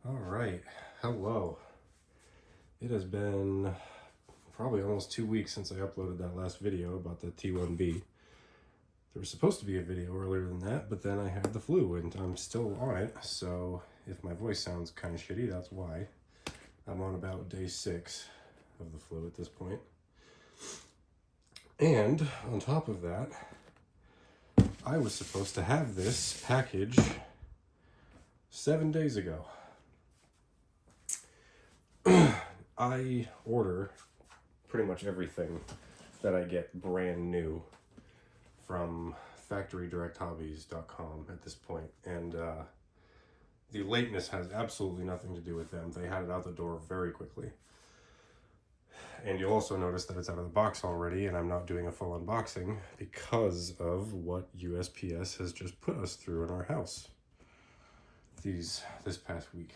All right, hello. It has been probably almost 2 weeks since I uploaded that last video about the T1B. There was supposed to be a video earlier than that, but then I had the flu and I'm still on it, so if my voice sounds kind of shitty, that's why. I'm on about day 6 of the flu at this point. And on top of that, I was supposed to have this package 7 days ago. I order pretty much everything that I get brand new from factorydirecthobbies.com at this point, and the lateness has absolutely nothing to do with them. They had it out the door very quickly. And you'll also notice that it's out of the box already, and I'm not doing a full unboxing because of what USPS has just put us through in our house this past week.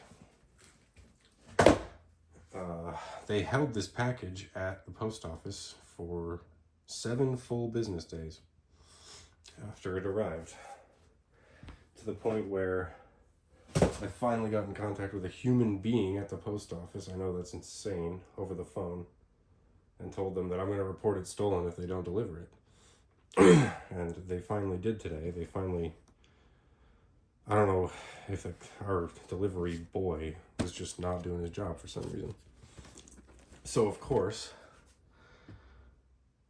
They held this package at the post office for 7 full business days after it arrived, to the point where I finally got in contact with a human being at the post office. I know that's insane, over the phone, and told them that I'm going to report it stolen if they don't deliver it. And they finally did today. They finally, I don't know if our delivery boy was just not doing his job for some reason. So, of course,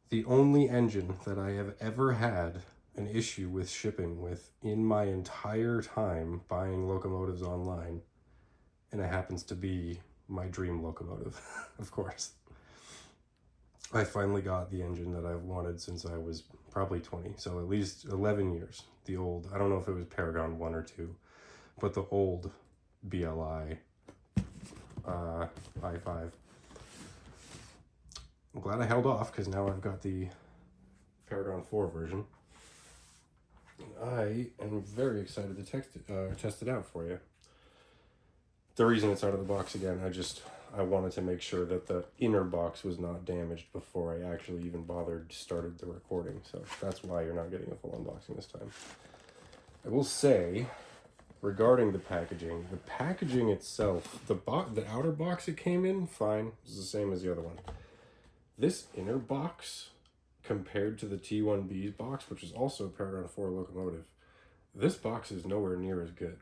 the only engine that I have ever had an issue with shipping with in my entire time buying locomotives online, and it happens to be my dream locomotive, of course. I finally got the engine that I've wanted since I was probably 20, so at least 11 years. The old, I don't know if it was Paragon 1 or 2, but the old BLI I-5. I'm glad I held off because now I've got the Paragon 4 version. I am very excited to test it out for you. The reason it's out of the box again, I wanted to make sure that the inner box was not damaged before I actually even started the recording. So that's why you're not getting a full unboxing this time. I will say, regarding the packaging itself, the outer box it came in, fine. It's the same as the other one. This inner box, compared to the T1B's box, which is also a Paragon 4 locomotive, this box is nowhere near as good.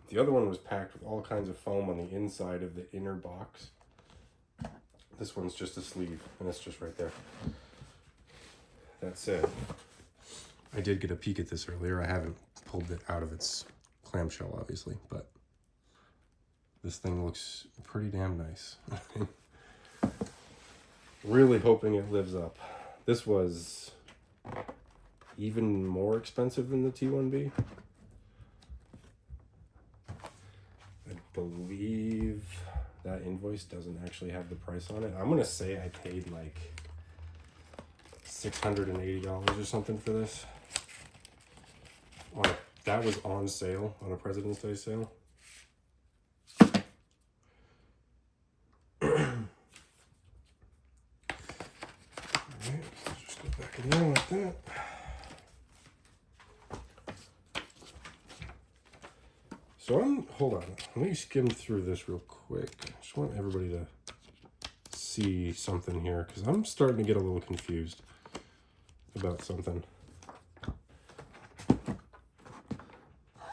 The other one was packed with all kinds of foam on the inside of the inner box. This one's just a sleeve, and it's just right there. That said, I did get a peek at this earlier. I haven't pulled it out of its clamshell, obviously, but this thing looks pretty damn nice. Really hoping it lives up. This was even more expensive than the T1B. I believe that invoice doesn't actually have the price on it. I'm gonna say I paid like $680 or something for this. That was on sale, on a President's Day sale. Alright, like that. So hold on, let me skim through this real quick. I just want everybody to see something here, because I'm starting to get a little confused about something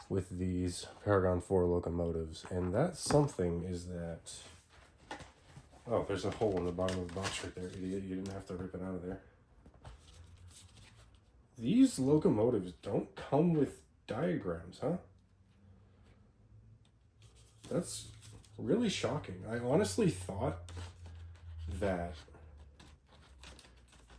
with these Paragon 4 locomotives. And that something is that, oh, there's a hole in the bottom of the box right there, idiot. You didn't have to rip it out of there. These locomotives don't come with diagrams, huh? That's really shocking. I honestly thought that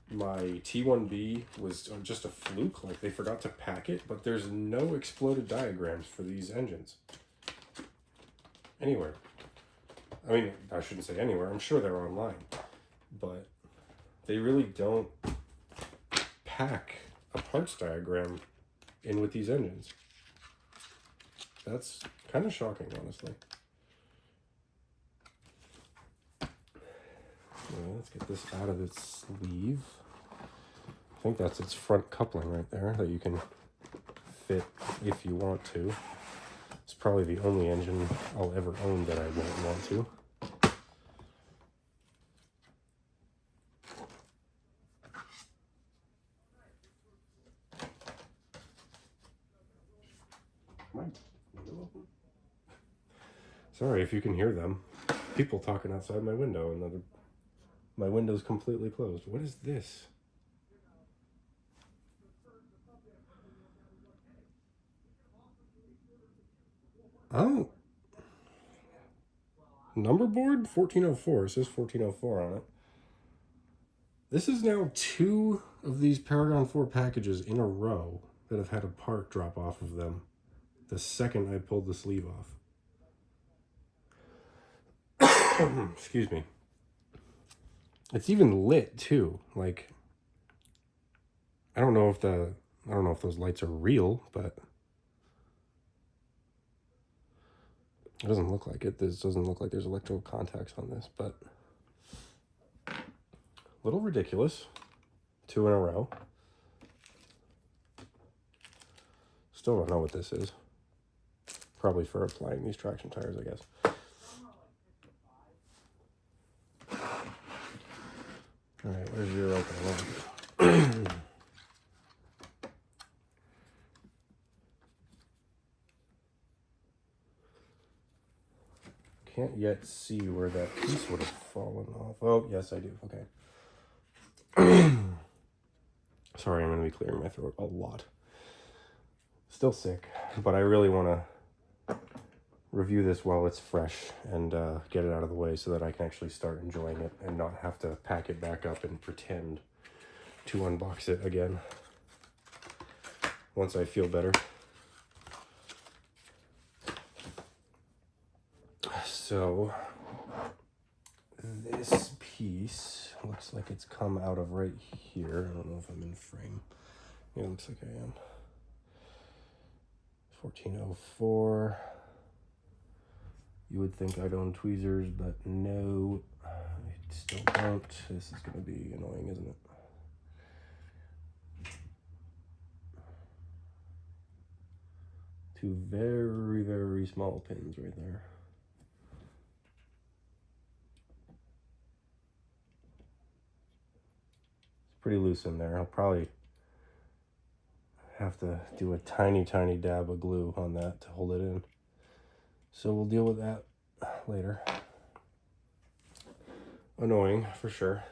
my T1B was just a fluke, like they forgot to pack it, but there's no exploded diagrams for these engines. Anywhere. I mean, I shouldn't say anywhere, I'm sure they're online, but they really don't pack a parts diagram in with these engines. That's kind of shocking, honestly. Let's get this out of its sleeve. I think that's its front coupling right there that you can fit if you want to. It's probably the only engine I'll ever own that I won't want to. Sorry if you can hear them. People talking outside my window, and my window's completely closed. What is this? Oh. Number board? 1404. It says 1404 on it. This is now 2 of these Paragon 4 packages in a row that have had a part drop off of them the second I pulled the sleeve off. Excuse me. It's even lit too. Like, I don't know if those lights are real, but it doesn't look like it. This doesn't look like there's electrical contacts on this, but a little ridiculous. 2 in a row. Still don't know what this is. Probably for applying these traction tires, I guess. All right, where's your opening? Can't yet see where that piece would have fallen off. Oh, yes, I do. Okay. Sorry, I'm going to be clearing my throat a lot. Still sick, but I really want to review this while it's fresh and get it out of the way so that I can actually start enjoying it and not have to pack it back up and pretend to unbox it again once I feel better. So this piece looks like it's come out of right here. I don't know if I'm in frame. Yeah, it looks like I am. 1404. You would think I'd own tweezers, but no, I still don't. This is going to be annoying, isn't it? Two very, very small pins right there. It's pretty loose in there. I'll probably have to do a tiny, tiny dab of glue on that to hold it in. So we'll deal with that later. Annoying, for sure.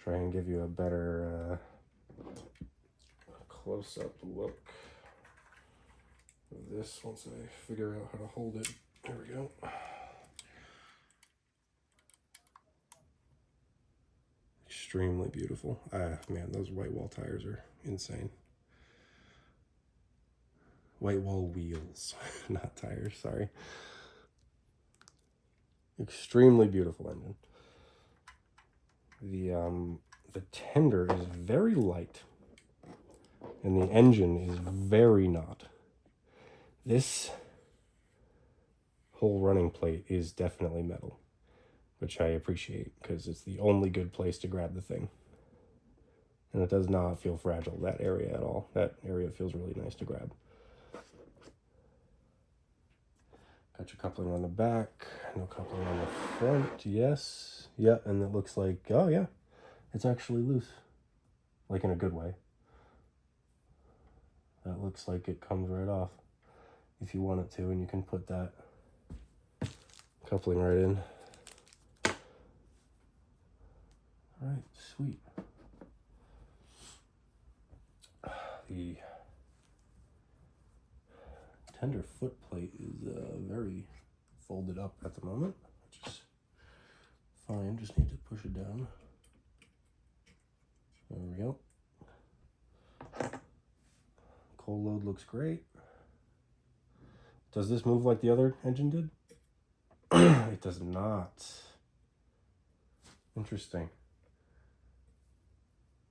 Try and give you a better close-up look of this once I figure out how to hold it. There we go. Extremely beautiful. Man, those white wall tires are insane. White wall wheels, not tires, sorry. Extremely beautiful engine. The tender is very light, and the engine is very not. This whole running plate is definitely metal, which I appreciate because it's the only good place to grab the thing. And it does not feel fragile, that area at all. That area feels really nice to grab. Got your coupling on the back, no coupling on the front, yes. Yeah, and it looks like, oh yeah, it's actually loose. Like in a good way. That looks like it comes right off if you want it to, and you can put that coupling right in. All right, sweet. The tender foot plate is very folded up at the moment, which is fine. Just need to push it down. There we go. Cold load looks great. Does this move like the other engine did? It does not. Interesting.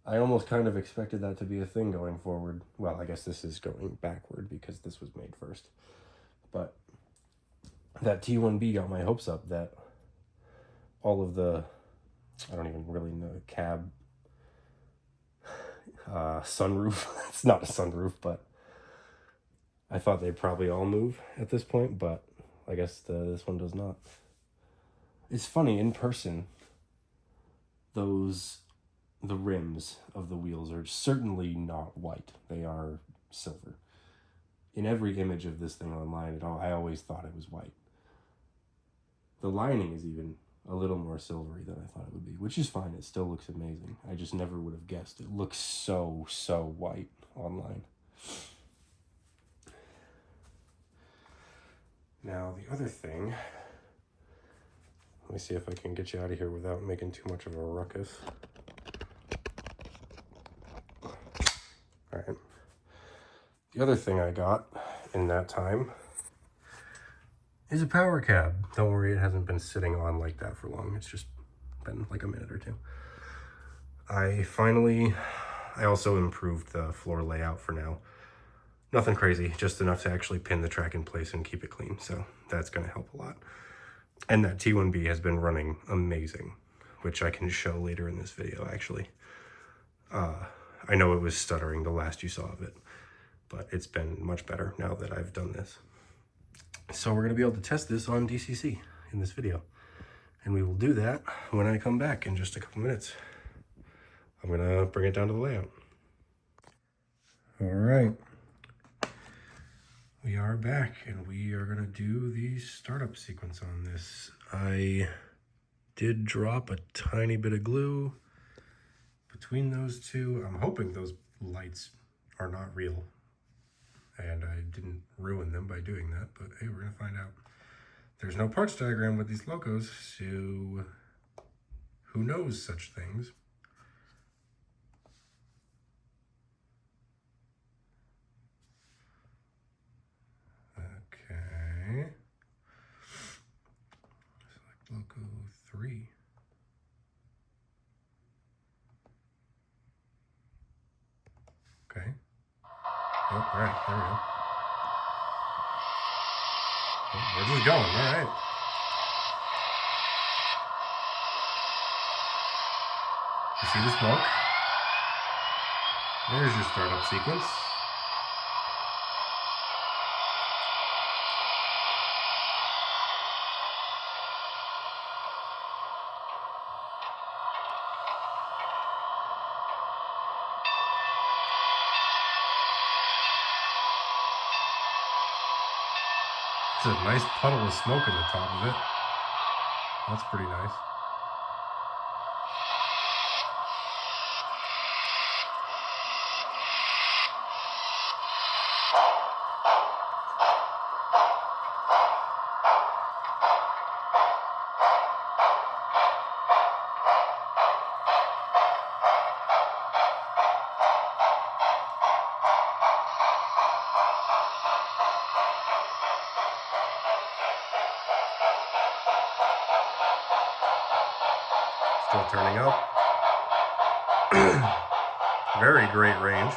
I almost kind of expected that to be a thing going forward. Well, I guess this is going backward because this was made first. But that T1B got my hopes up that all of the, I don't even really know, cab, sunroof. It's not a sunroof, but I thought they'd probably all move at this point, but I guess this one does not. It's funny, in person, the rims of the wheels are certainly not white. They are silver. In every image of this thing online, I always thought it was white. The lining is even a little more silvery than I thought it would be, which is fine. It still looks amazing. I just never would have guessed. It looks so white online. Now, the other thing, let me see if I can get you out of here without making too much of a ruckus. All right. The other thing I got in that time is a power cab. Don't worry, it hasn't been sitting on like that for long. It's just been like a minute or two. I also improved the floor layout for now. Nothing crazy, just enough to actually pin the track in place and keep it clean. So that's gonna help a lot. And that T1B has been running amazing, which I can show later in this video, actually. I know it was stuttering the last you saw of it, but it's been much better now that I've done this. So we're gonna be able to test this on DCC in this video. And we will do that when I come back in just a couple minutes. I'm gonna bring it down to the layout. All right. We are back and we are gonna do the startup sequence on this. I did drop a tiny bit of glue between those two. I'm hoping those lights are not real and I didn't ruin them by doing that, but hey, we're gonna find out. There's no parts diagram with these logos, so who knows such things? Okay. Select logo 3. Okay. Oh, all right, there we go. Oh, we're just going, all right. You see the smoke? There's your startup sequence. It's a nice puddle of smoke in the top of it. That's pretty nice. Still turning up. Very great range.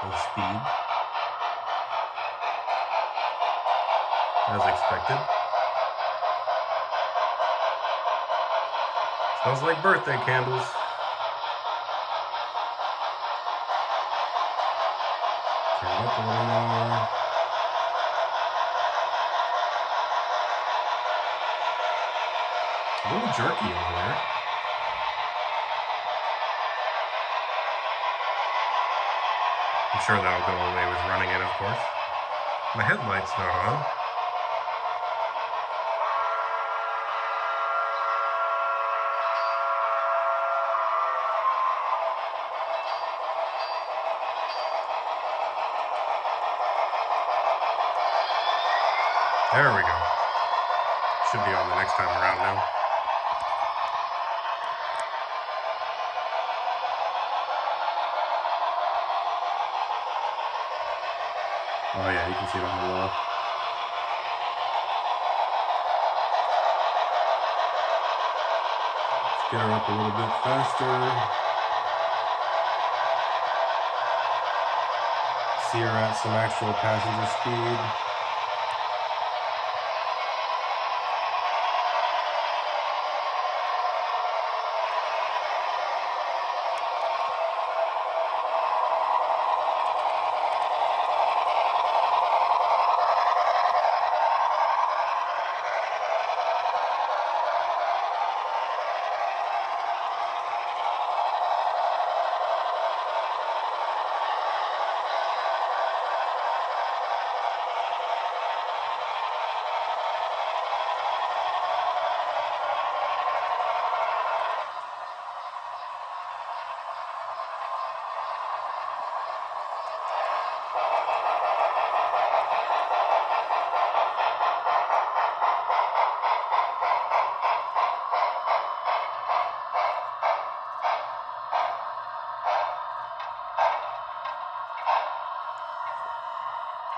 Full speed. As expected. Smells like birthday candles. Turn it up a little more. A little jerky over there. I'm sure that'll go away with running it, of course. My headlight's not on. There we go. Should be on the next time around now. Oh yeah, you can see it on the wall. Let's get her up a little bit faster. See her at some actual passenger speed.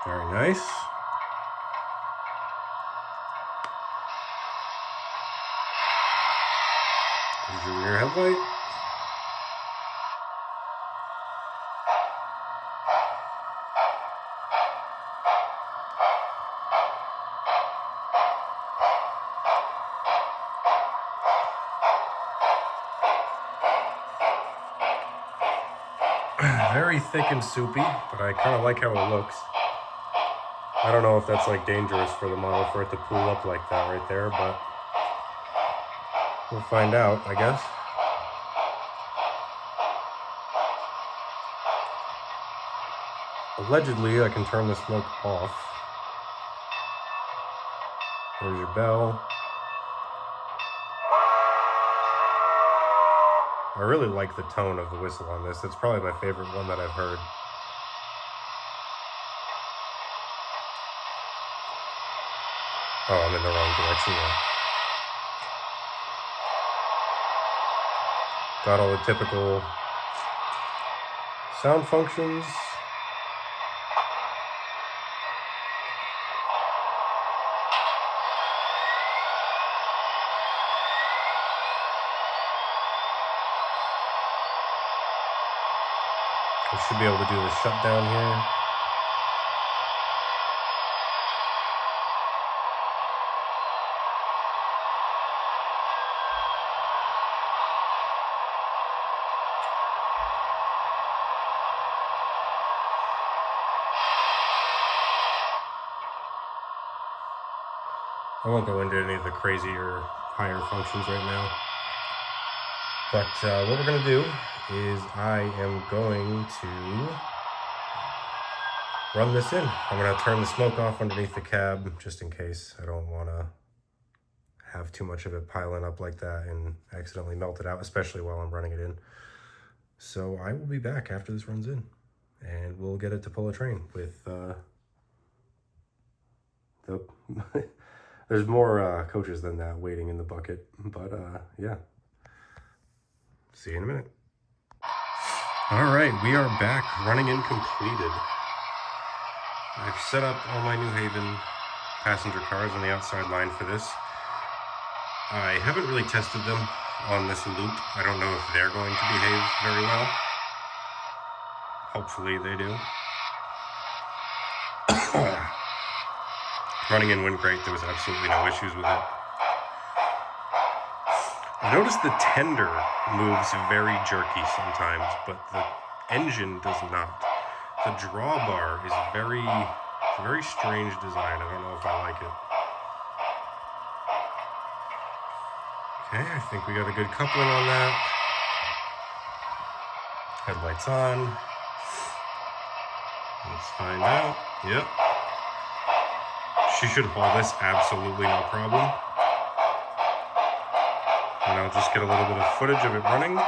Very nice. There's your rear headlight. Very thick and soupy, but I kind of like how it looks. I don't know if that's like dangerous for the model for it to pull up like that right there, but we'll find out, I guess. Allegedly, I can turn the smoke off. There's your bell. I really like the tone of the whistle on this. It's probably my favorite one that I've heard. Oh, I'm in the wrong direction now. Got all the typical sound functions. I should be able to do the shutdown here. I won't go into any of the crazier, higher functions right now. But what we're going to do is I am going to run this in. I'm going to turn the smoke off underneath the cab just in case. I don't want to have too much of it piling up like that and accidentally melt it out, especially while I'm running it in. So I will be back after this runs in and we'll get it to pull a train with there's more coaches than that waiting in the bucket, but yeah. See you in a minute. All right, we are back, running in completed. I've set up all my New Haven passenger cars on the outside line for this. I haven't really tested them on this loop. I don't know if they're going to behave very well. Hopefully they do. Running in went great. There was absolutely no issues with it. I've noticed the tender moves very jerky sometimes, but the engine does not. The drawbar is it's a very strange design. I don't know if I like it. Okay, I think we got a good coupling on that. Headlights on. Let's find out. Yep. She should hold this absolutely no problem. And I'll just get a little bit of footage of it running.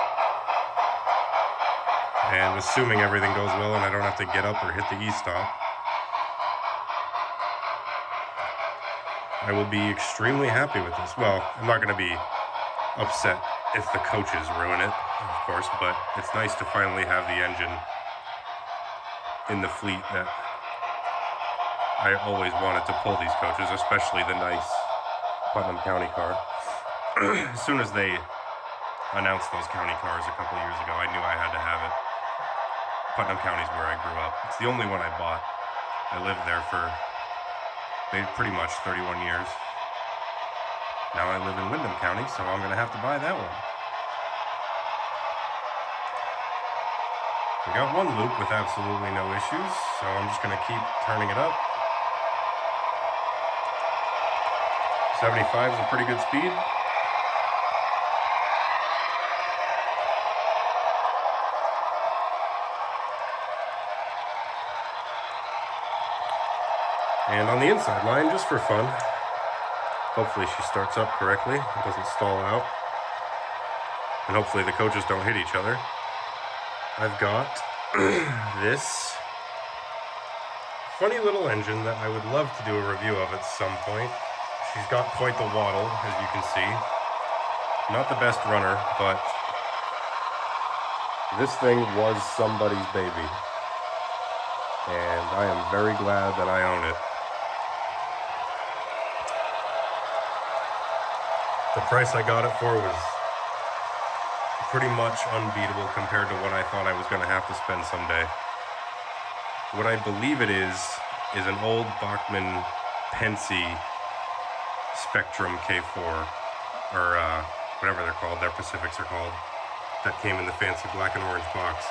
And assuming everything goes well and I don't have to get up or hit the E-stop, I will be extremely happy with this. Well, I'm not going to be upset if the coaches ruin it, of course, but it's nice to finally have the engine in the fleet that I always wanted to pull these coaches, especially the nice Putnam County car. As soon as they announced those county cars a couple years ago, I knew I had to have it. Putnam County's where I grew up. It's the only one I bought. I lived there for pretty much 31 years. Now I live in Windham County, so I'm going to have to buy that one. We got one loop with absolutely no issues, so I'm just going to keep turning it up. 75 is a pretty good speed. And on the inside line, just for fun, hopefully she starts up correctly, it doesn't stall out, and hopefully the coaches don't hit each other. I've got this Funny little engine that I would love to do a review of at some point. She's got quite the waddle, as you can see. Not the best runner, but this thing was somebody's baby. And I am very glad that I own it. The price I got it for was pretty much unbeatable compared to what I thought I was going to have to spend someday. What I believe it is an old Bachmann Pensy Spectrum K4, or whatever they're called, their Pacifics are called, that came in the fancy black and orange box.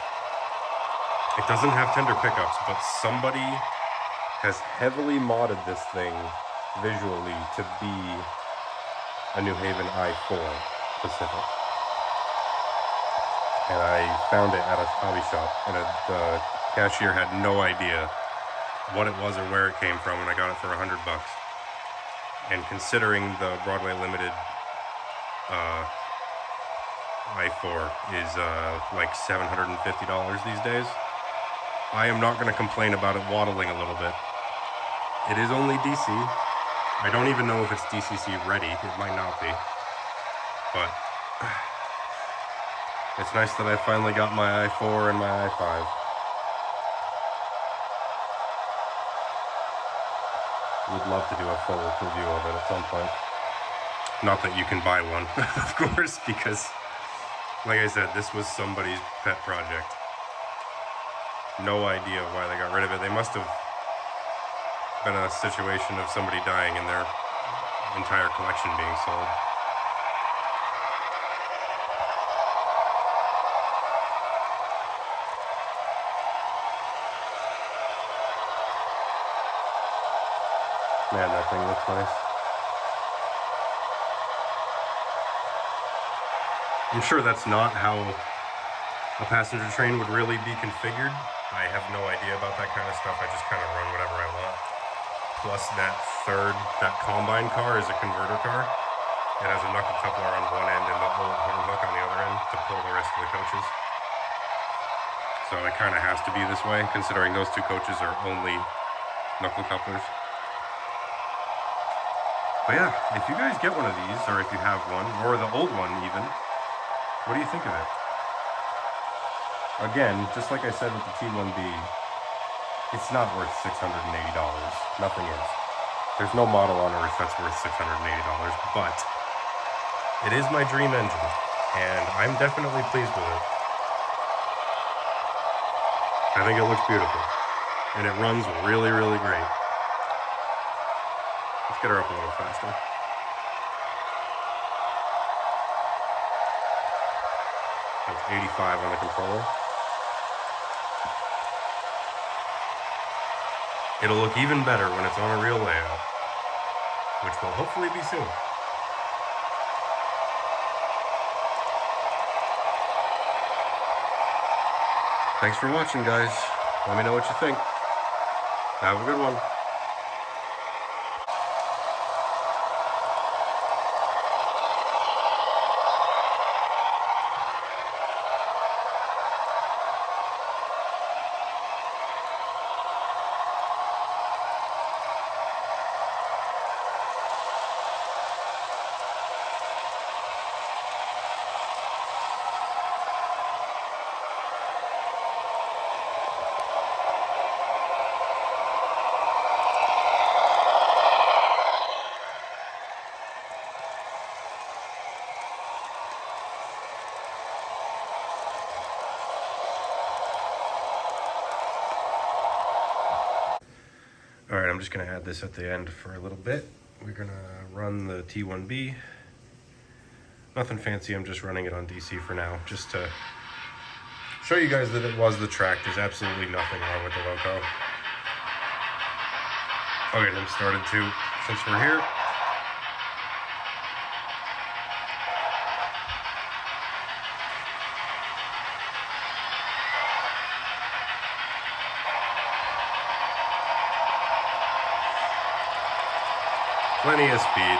It doesn't have tender pickups, but somebody has heavily modded this thing visually to be a New Haven I-5 Pacific. And I found it at a hobby shop, and the cashier had no idea what it was or where it came from, and I got it for $100. And considering the Broadway Limited I-4 is like $750 these days, I am not going to complain about it waddling a little bit. It is only DC. I don't even know if it's DCC ready. It might not be. But it's nice that I finally got my I-4 and my I-5. Would love to do a full review of it at some point. Not that you can buy one, of course, because, like I said, this was somebody's pet project. No idea why they got rid of it. They must have been a situation of somebody dying and their entire collection being sold. Man, that thing looks nice. I'm sure that's not how a passenger train would really be configured. I have no idea about that kind of stuff. I just kind of run whatever I want. Plus that combine car is a converter car. It has a knuckle coupler on one end and the old horn hook on the other end to pull the rest of the coaches. So it kind of has to be this way, considering those two coaches are only knuckle couplers. But yeah, if you guys get one of these, or if you have one, or the old one even, what do you think of it? Again, just like I said with the T1B, it's not worth $680. Nothing is. There's no model on Earth that's worth $680, but it is my dream engine, and I'm definitely pleased with it. I think it looks beautiful, and it runs really, really great. Let's get her up a little faster. That's 85 on the controller. It'll look even better when it's on a real layout, which will hopefully be soon. Thanks for watching, guys. Let me know what you think. Have a good one. All right, I'm just gonna add this at the end for a little bit. We're gonna run the T1B. Nothing fancy, I'm just running it on DC for now, just to show you guys that it was the track. There's absolutely nothing wrong with the loco. I'll get him started too, since we're here. Plenty of speed.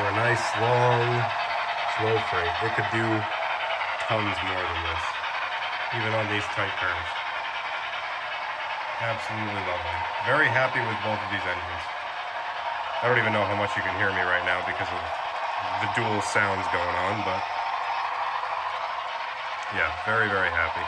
for a nice, long, slow freight. It could do tons more than this, even on these tight curves. Absolutely lovely. Very happy with both of these engines. I don't even know how much you can hear me right now because of the dual sounds going on, but yeah, very, very happy.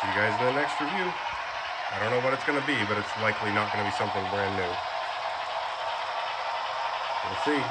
See you guys in the next review. I don't know what it's going to be, but it's likely not going to be something brand new. We'll see.